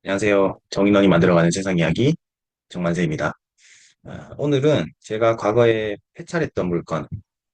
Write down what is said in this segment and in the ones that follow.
안녕하세요. 정인원이 만들어가는 세상 이야기 정만세입니다. 오늘은 제가 과거에 폐찰했던 물건,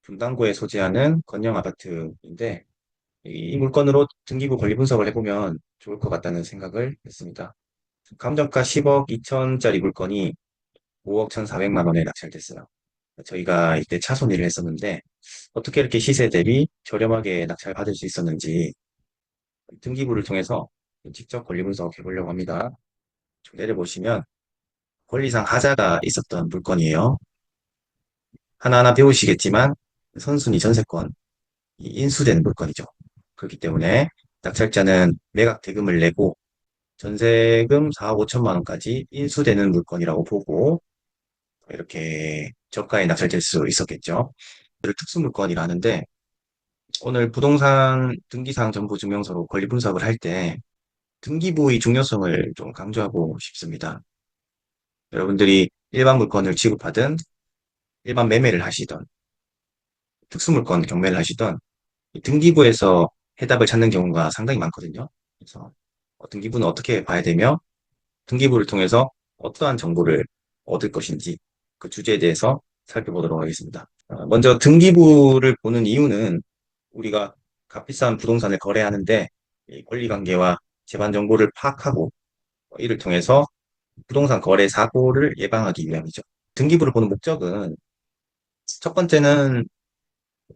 분당구에 소재하는 건영 아파트인데 이 물건으로 등기부 권리 분석을 해보면 좋을 것 같다는 생각을 했습니다. 감정가 10억 2천짜리 물건이 5억 1,400만 원에 낙찰됐어요. 저희가 이때 차손일을 했었는데 어떻게 이렇게 시세 대비 저렴하게 낙찰받을 수 있었는지 등기부를 통해서 직접 권리 분석해 보려고 합니다. 좀 내려보시면 권리상 하자가 있었던 물건이에요. 하나하나 배우시겠지만 선순위 전세권, 인수된 물건이죠. 그렇기 때문에 낙찰자는 매각 대금을 내고 전세금 4억 5천만 원까지 인수되는 물건이라고 보고 이렇게 저가에 낙찰될 수 있었겠죠. 이를 특수물건이라는데 오늘 부동산 등기사항 정보 증명서로 권리 분석을 할 때 등기부의 중요성을 좀 강조하고 싶습니다. 여러분들이 일반 물건을 취급하든 일반 매매를 하시던 특수물건 경매를 하시던 이 등기부에서 해답을 찾는 경우가 상당히 많거든요. 그래서 등기부는 어떻게 봐야 되며 등기부를 통해서 어떠한 정보를 얻을 것인지 그 주제에 대해서 살펴보도록 하겠습니다. 먼저 등기부를 보는 이유는 우리가 값비싼 부동산을 거래하는데 이 권리관계와 재반 정보를 파악하고 이를 통해서 부동산 거래 사고를 예방하기 위함이죠. 등기부를 보는 목적은 첫 번째는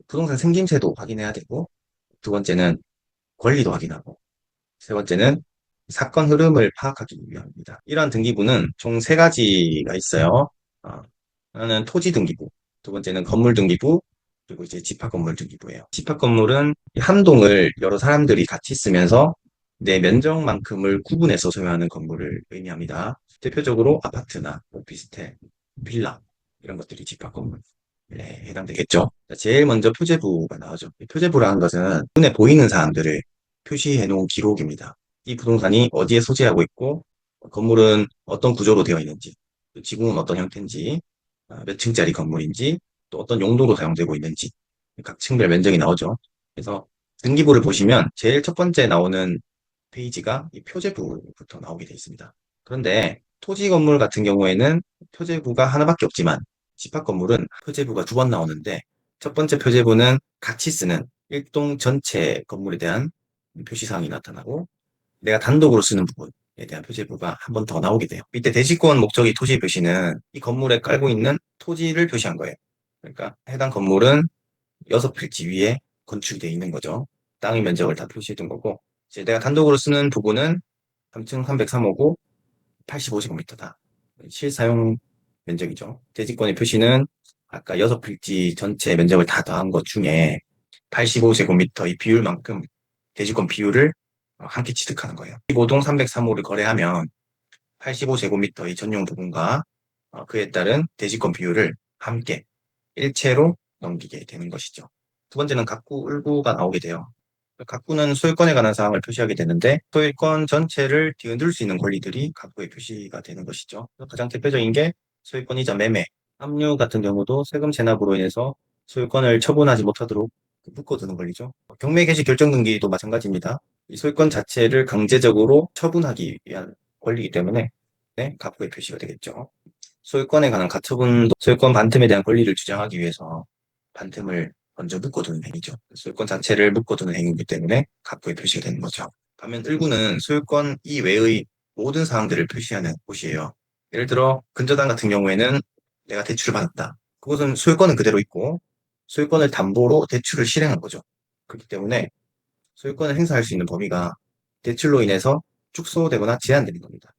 부동산 생김새도 확인해야 되고 두 번째는 권리도 확인하고 세 번째는 사건 흐름을 파악하기 위함입니다. 이러한 등기부는 총 세 가지가 있어요. 어, 하나는 토지 등기부, 두 번째는 건물 등기부, 그리고 이제 집합 건물 등기부예요. 집합 건물은 한 동을 여러 사람들이 같이 쓰면서 내 면적만큼을 구분해서 소유하는 건물을 의미합니다. 대표적으로 아파트나 오피스텔, 빌라 이런 것들이 집합 건물. 네, 해당되겠죠. 제일 먼저 표제부가 나오죠. 이 표제부라는 것은 눈에 보이는 사항들을 표시해 놓은 기록입니다. 이 부동산이 어디에 소재하고 있고, 건물은 어떤 구조로 되어 있는지, 또 지붕은 어떤 형태인지, 몇 층짜리 건물인지, 또 어떤 용도로 사용되고 있는지, 각 층별 면적이 나오죠. 그래서 등기부를 보시면 제일 첫 번째 나오는 페이지가 이 표제부부터 나오게 되어 있습니다. 그런데 토지 건물 같은 경우에는 표제부가 하나밖에 없지만 집합 건물은 표제부가 두 번 나오는데 첫 번째 표제부는 같이 쓰는 일동 전체 건물에 대한 표시사항이 나타나고 내가 단독으로 쓰는 부분에 대한 표제부가 한 번 더 나오게 돼요. 이때 대지권 목적이 토지 표시는 이 건물에 깔고 있는 토지를 표시한 거예요. 그러니까 해당 건물은 6필지 위에 건축이 되어 있는 거죠. 땅의 면적을 다 표시해둔 거고 이제 내가 단독으로 쓰는 부분은 3층 303호고 85제곱미터다. 실사용 면적이죠. 대지권의 표시는 아까 6필지 전체 면적을 다 더한 것 중에 85제곱미터 이 비율만큼 대지권 비율을 함께 취득하는 거예요. 15동 303호를 거래하면 85제곱미터의 전용 부분과 그에 따른 대지권 비율을 함께 일체로 넘기게 되는 것이죠. 두 번째는 각구 을구가 나오게 돼요. 각구는 소유권에 관한 사항을 표시하게 되는데 소유권 전체를 뒤흔들 수 있는 권리들이 각구에 표시가 되는 것이죠. 가장 대표적인 게 소유권이자 매매, 압류 같은 경우도 세금 체납으로 인해서 소유권을 처분하지 못하도록 묶어두는 권리죠. 경매 개시 결정 등기도 마찬가지입니다. 이 소유권 자체를 강제적으로 처분하기 위한 권리이기 때문에 네, 각구에 표시가 되겠죠. 소유권에 관한 가처분도 소유권 반틈에 대한 권리를 주장하기 위해서 반틈을 먼저 묶어두는 행위죠. 소유권 자체를 묶어두는 행위이기 때문에 각부에 표시가 되는 거죠. 반면 일구는 소유권 이외의 모든 사항들을 표시하는 곳이에요. 예를 들어 근저당 같은 경우에는 내가 대출을 받았다. 그것은 소유권은 그대로 있고 소유권을 담보로 대출을 실행한 거죠. 그렇기 때문에 소유권을 행사할 수 있는 범위가 대출로 인해서 축소되거나 제한되는 겁니다.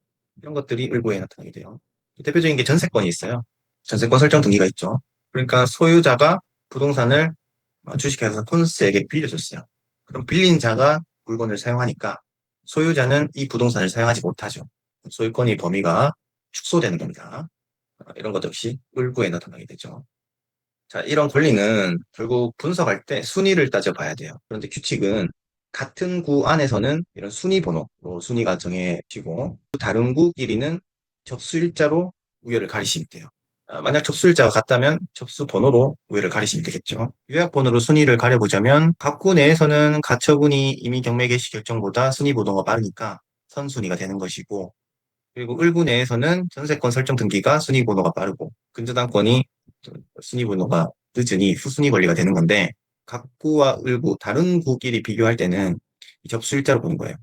이런 것들이 일부에 나타나게 돼요. 대표적인 게 전세권이 있어요. 전세권 설정 등기가 있죠. 그러니까 소유자가 부동산을 주식회사 콘스에게 빌려줬어요. 그럼 빌린 자가 물건을 사용하니까 소유자는 이 부동산을 사용하지 못하죠. 소유권의 범위가 축소되는 겁니다. 이런 것 역시 을구에 나타나게 되죠. 자, 이런 권리는 결국 분석할 때 순위를 따져봐야 돼요. 그런데 규칙은 같은 구 안에서는 이런 순위 번호로 순위가 정해지고 다른 구끼리는 접수일자로 우열을 가리시면 돼요. 만약 접수일자가 같다면 접수 번호로 우열을 가리시면 되겠죠. 요약 번호로 순위를 가려보자면 각 구 내에서는 가처분이 이미 경매 개시 결정보다 순위 보도가 빠르니까 선순위가 되는 것이고, 그리고 을구 내에서는 전세권 설정 등기가 순위 번호가 빠르고 근저당권이 순위 번호가 늦으니 후순위 권리가 되는 건데 각 구와 을구 다른 구끼리 비교할 때는 이 접수일자로 보는 거예요.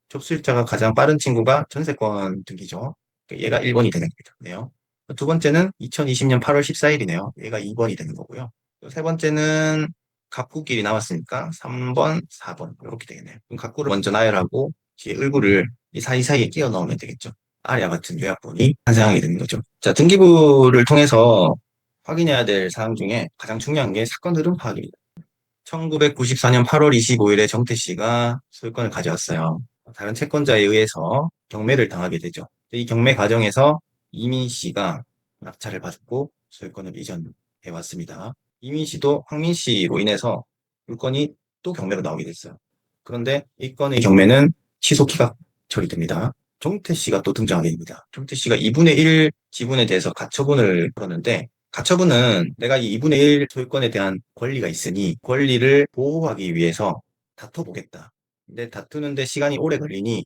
접수일자가 가장 빠른 친구가 전세권 등기죠. 얘가 1번이 되는 겁니다. 네요. 두 번째는 2020년 8월 14일이네요. 얘가 2번이 되는 거고요. 세 번째는 갑구끼리 나왔으니까 3번, 4번 이렇게 되겠네요. 그럼 갑구를 먼저 나열하고 뒤에 을구를 이 사이사이에 끼워 넣으면 되겠죠. 아래와 같은 요약본이 탄생하게 되는 거죠. 자, 등기부를 통해서 확인해야 될 사항 중에 가장 중요한 게 사건 흐름 파악입니다. 1994년 8월 25일에 정태 씨가 소유권을 가져왔어요. 다른 채권자에 의해서 경매를 당하게 되죠. 이 경매 과정에서 이민 씨가 낙찰을 받고 소유권을 이전해 왔습니다. 이민 씨도 황민 씨로 인해서 물건이 또 경매로 나오게 됐어요. 그런데 이 건의 경매는 취소 기각 처리됩니다. 정태 씨가 또 등장하게 됩니다. 정태 씨가 2분의 1 지분에 대해서 가처분을 걸었는데 가처분은 내가 이 2분의 1 소유권에 대한 권리가 있으니 권리를 보호하기 위해서 다퉈보겠다. 근데 다투는데 시간이 오래 걸리니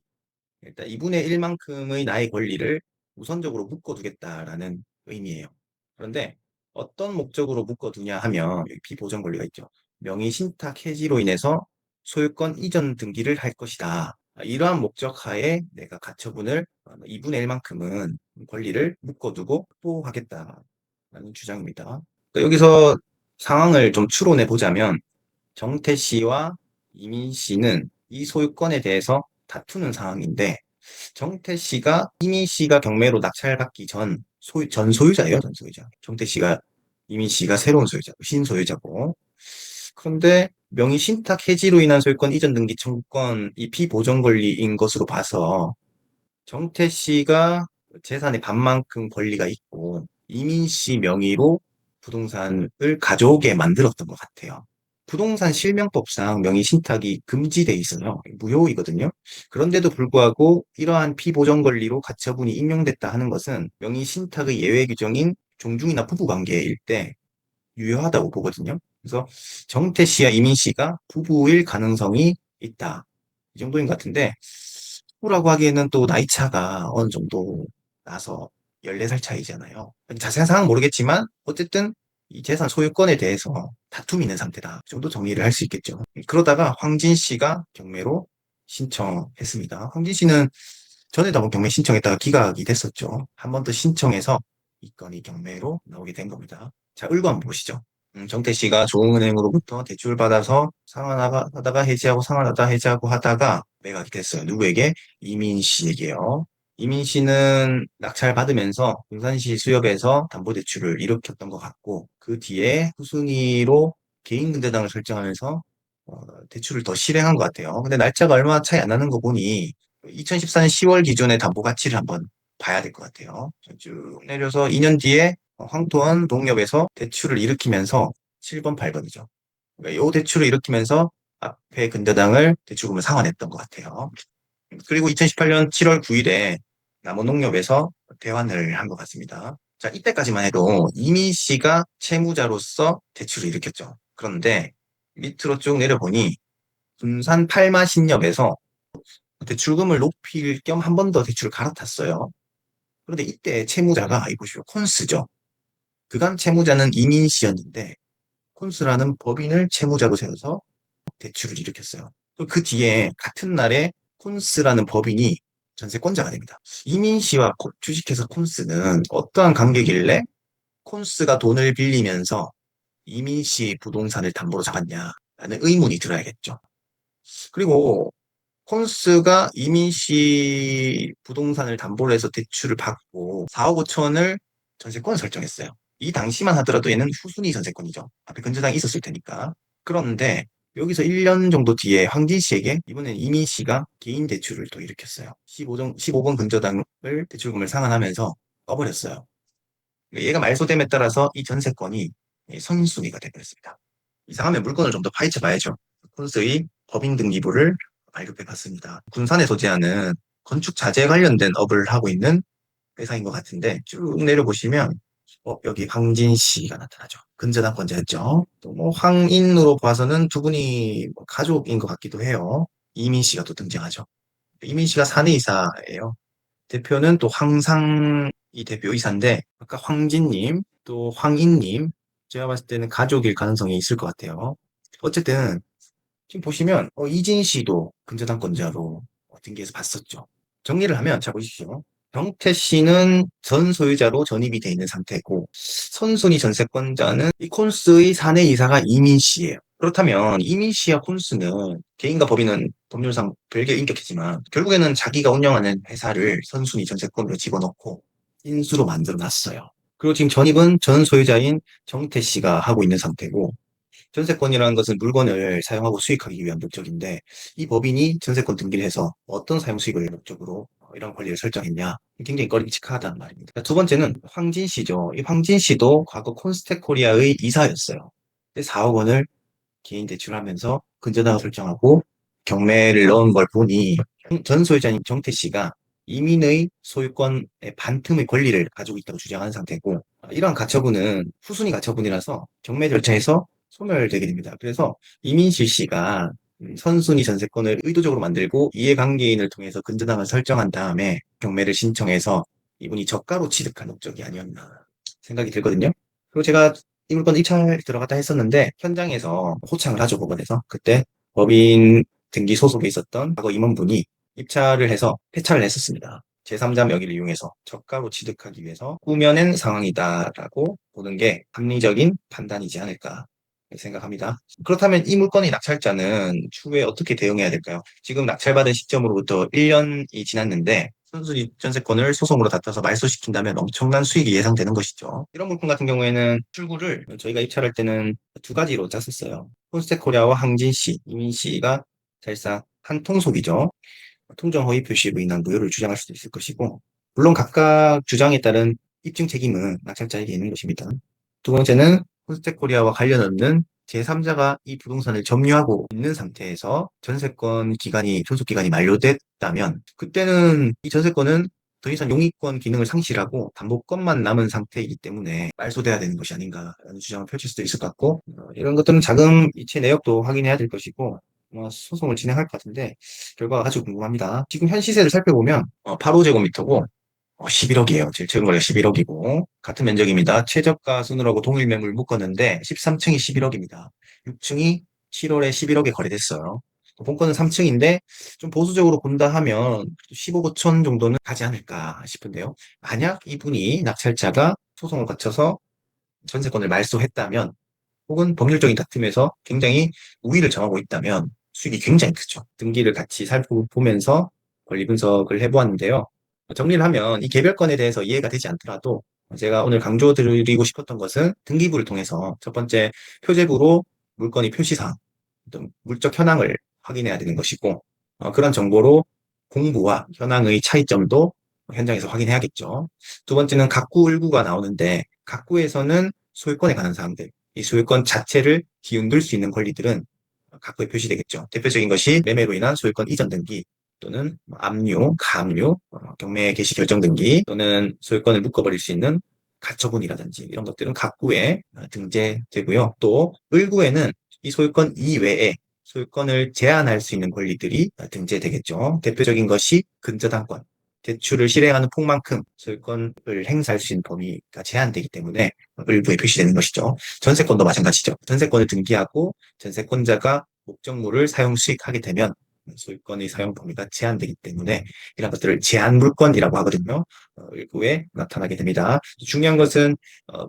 일단 2분의 1만큼의 나의 권리를 우선적으로 묶어두겠다라는 의미예요. 그런데 어떤 목적으로 묶어두냐 하면 여기 비보전 권리가 있죠. 명의 신탁 해지로 인해서 소유권 이전 등기를 할 것이다. 이러한 목적 하에 내가 가처분을 2분의 1만큼은 권리를 묶어두고 확보하겠다라는 주장입니다. 그러니까 여기서 상황을 좀 추론해 보자면 정태 씨와 이민 씨는 이 소유권에 대해서 다투는 상황인데 정태 씨가 이민 씨가 경매로 낙찰받기 전 소유자예요, 전 소유자. 정태 씨가 이민 씨가 새로운 소유자, 신소유자고. 그런데 명의 신탁 해지로 인한 소유권 이전 등기 청구권 이 피보전 권리인 것으로 봐서 정태 씨가 재산의 반만큼 권리가 있고 이민 씨 명의로 부동산을 가져오게 만들었던 것 같아요. 부동산 실명법상 명의 신탁이 금지돼 있어요. 무효이거든요. 그런데도 불구하고 이러한 피보전 권리로 가처분이 인용됐다 하는 것은 명의 신탁의 예외 규정인 종중이나 부부 관계일 때 유효하다고 보거든요. 그래서 정태 씨와 이민 씨가 부부일 가능성이 있다. 이 정도인 것 같은데 부부라고 하기에는 또 나이 차가 어느 정도 나서 14살 차이잖아요. 자세한 상황 모르겠지만 어쨌든 이 재산 소유권에 대해서 다툼이 있는 상태다. 이 정도 정리를 할 수 있겠죠. 그러다가 황진 씨가 경매로 신청했습니다. 황진 씨는 전에도 한번 경매 신청했다가 기각이 됐었죠. 한 번 더 신청해서 이 건이 경매로 나오게 된 겁니다. 자, 을고 한번 보시죠. 정태 씨가 조흥은행으로부터 대출을 받아서 상환하다가 해지하고 상환하다 해지하고 하다가 매각이 됐어요. 누구에게? 이민 씨에게요. 이민 씨는 낙찰 받으면서 용산시 수협에서 담보대출을 일으켰던 것 같고 그 뒤에 후순위로 개인근저당을 설정하면서 대출을 더 실행한 것 같아요. 근데 날짜가 얼마 차이 안 나는 거 보니 2014년 10월 기준의 담보 가치를 한번 봐야 될 것 같아요. 쭉 내려서 2년 뒤에 황토원 농협에서 대출을 일으키면서 7번, 8번이죠. 그러니까 이 대출을 일으키면서 앞에 근저당을 대출금을 상환했던 것 같아요. 그리고 2018년 7월 9일에 남원농협에서 대환을 한 것 같습니다. 자, 이때까지만 해도 이민 씨가 채무자로서 대출을 일으켰죠. 그런데 밑으로 쭉 내려보니 군산 팔마신협에서 대출금을 높일 겸 한 번 더 대출을 갈아탔어요. 그런데 이때 채무자가 이보시오 콘스죠. 그간 채무자는 이민 씨였는데 콘스라는 법인을 채무자로 세워서 대출을 일으켰어요. 그 뒤에 같은 날에 콘스라는 법인이 전세권자가 됩니다. 이민 씨와 주식회사 콘스는 어떠한 관계길래 콘스가 돈을 빌리면서 이민 씨 부동산을 담보로 잡았냐라는 의문이 들어야겠죠. 그리고 콘스가 이민 씨 부동산을 담보로 해서 대출을 받고 4억 5천을 전세권을 설정했어요. 이 당시만 하더라도 얘는 후순위 전세권이죠. 앞에 근저당이 있었을 테니까. 그런데 여기서 1년 정도 뒤에 황진 씨에게 이번엔 이민 씨가 개인 대출을 또 일으켰어요. 15번 근저당을 대출금을 상환하면서 꺼버렸어요. 얘가 말소됨에 따라서 이 전세권이 선순위가 되버렸습니다. 이상하면 물건을 좀 더 파헤쳐 봐야죠. 콘스의 법인 등기부를 발급해 봤습니다. 군산에 소재하는 건축 자재 관련된 업을 하고 있는 회사인 것 같은데 쭉 내려보시면 여기 황진 씨가 나타나죠. 근저당권자였죠. 또 뭐 황인으로 봐서는 두 분이 가족인 것 같기도 해요. 이민 씨가 또 등장하죠. 이민씨가 사내이사예요. 대표는 또 황상이 대표이사인데, 아까 황진님, 또 황인님, 제가 봤을 때는 가족일 가능성이 있을 것 같아요. 어쨌든, 지금 보시면, 이진 씨도 근저당권자로 등기해서 봤었죠. 정리를 하면, 자, 보십시오. 정태 씨는 전 소유자로 전입이 돼 있는 상태고, 선순위 전세권자는 이 콘스의 사내 이사가 이민 씨예요. 그렇다면 이민 씨와 콘스는 개인과 법인은 법률상 별개 인격이지만 결국에는 자기가 운영하는 회사를 선순위 전세권으로 집어넣고 인수로 만들어 놨어요. 그리고 지금 전입은 전 소유자인 정태 씨가 하고 있는 상태고 전세권이라는 것은 물건을 사용하고 수익하기 위한 목적인데 이 법인이 전세권 등기를 해서 어떤 사용 수익을 목적으로 이런 권리를 설정했냐 굉장히 꺼림칙하단 말입니다. 두 번째는 황진 씨죠. 이 황진 씨도 과거 콘스텍 코리아의 이사였어요. 4억 원을 개인 대출하면서 근저당을 설정하고 경매를 넣은 걸 보니 전 소유자인 정태 씨가 이민의 소유권의 반틈의 권리를 가지고 있다고 주장하는 상태고 이러한 가처분은 후순위 가처분이라서 경매 절차에서 소멸되게 됩니다. 그래서 이민실 씨가 선순위 전세권을 의도적으로 만들고 이해관계인을 통해서 근저당을 설정한 다음에 경매를 신청해서 이분이 저가로 취득한 목적이 아니었나 생각이 들거든요. 그리고 제가 이 물건 입찰 들어갔다 했었는데 현장에서 호창을 하죠, 법원에서. 그때 법인 등기 소속에 있었던 과거 임원분이 입찰을 해서 폐차를 했었습니다. 제3자 명의를 이용해서 저가로 취득하기 위해서 꾸며낸 상황이다라고 보는 게 합리적인 판단이지 않을까 생각합니다. 그렇다면 이 물건의 낙찰자는 추후에 어떻게 대응해야 될까요? 지금 낙찰받은 시점으로부터 1년이 지났는데 순순위 전세권을 소송으로 다퉈서 말소시킨다면 엄청난 수익이 예상되는 것이죠. 이런 물품 같은 경우에는 출구를 저희가 입찰할 때는 두 가지로 짰었어요. 폰스테코리아와 항진 씨, 이민 씨가 사실상 한 통속이죠. 통정 허위 표시로 인한 무효를 주장할 수도 있을 것이고, 물론 각각 주장에 따른 입증 책임은 낙찰자에게 있는 것입니다. 두 번째는 콘스텍코리아와 관련 없는 제3자가 이 부동산을 점유하고 있는 상태에서 전세권 기간이, 존속 기간이 만료됐다면, 그때는 이 전세권은 더 이상 용의권 기능을 상실하고 담보권만 남은 상태이기 때문에 말소돼야 되는 것이 아닌가라는 주장을 펼칠 수도 있을 것 같고, 이런 것들은 자금 이체 내역도 확인해야 될 것이고, 소송을 진행할 것 같은데, 결과가 아주 궁금합니다. 지금 현 시세를 살펴보면 8호제곱미터고 11억이에요. 제일 최근 거래가 11억이고 같은 면적입니다. 최저가 순으로하고 동일 매물 묶었는데 13층이 11억입니다. 6층이 7월에 11억에 거래됐어요. 본건은 3층인데 좀 보수적으로 본다 하면 15억 5천 정도는 가지 않을까 싶은데요. 만약 이분이 낙찰자가 소송을 거쳐서 전세권을 말소했다면 혹은 법률적인 다툼에서 굉장히 우위를 정하고 있다면 수익이 굉장히 크죠. 등기를 같이 살펴보면서 권리 분석을 해보았는데요. 정리를 하면 이 개별건에 대해서 이해가 되지 않더라도 제가 오늘 강조드리고 싶었던 것은 등기부를 통해서 첫 번째 표제부로 물건의 표시사항, 어떤 물적 현황을 확인해야 되는 것이고 그런 정보로 공부와 현황의 차이점도 현장에서 확인해야겠죠. 두 번째는 각구, 을구가 나오는데 각구에서는 소유권에 관한 사항들, 이 소유권 자체를 뒤흔들 수 있는 권리들은 각구에 표시되겠죠. 대표적인 것이 매매로 인한 소유권 이전 등기 또는 압류, 가압류, 경매 개시 결정 등기 또는 소유권을 묶어버릴 수 있는 가처분이라든지 이런 것들은 각구에 등재되고요. 또 을구에는 이 소유권 이외에 소유권을 제한할 수 있는 권리들이 등재되겠죠. 대표적인 것이 근저당권, 대출을 실행하는 폭만큼 소유권을 행사할 수 있는 범위가 제한되기 때문에 일부에 표시되는 것이죠. 전세권도 마찬가지죠. 전세권을 등기하고 전세권자가 목적물을 사용 수익하게 되면 소유권의 사용 범위가 제한되기 때문에 이런 것들을 제한물권이라고 하거든요. 일부에 나타나게 됩니다. 중요한 것은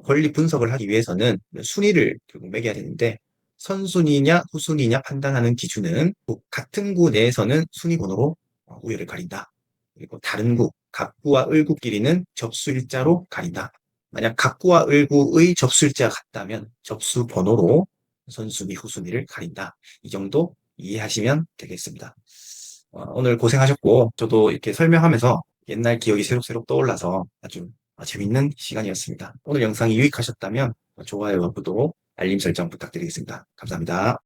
권리 분석을 하기 위해서는 순위를 결국 매겨야 되는데 선순위냐 후순위냐 판단하는 기준은 같은 구 내에서는 순위 번호로 우열을 가린다. 그리고 다른 구, 갑구와 을구끼리는 접수일자로 가린다. 만약 갑구와 을구의 접수일자가 같다면 접수 번호로 선순위, 후순위를 가린다. 이 정도 이해하시면 되겠습니다. 오늘 고생하셨고 저도 이렇게 설명하면서 옛날 기억이 새록새록 떠올라서 아주 재밌는 시간이었습니다. 오늘 영상이 유익하셨다면 좋아요와 구독, 알림 설정 부탁드리겠습니다. 감사합니다.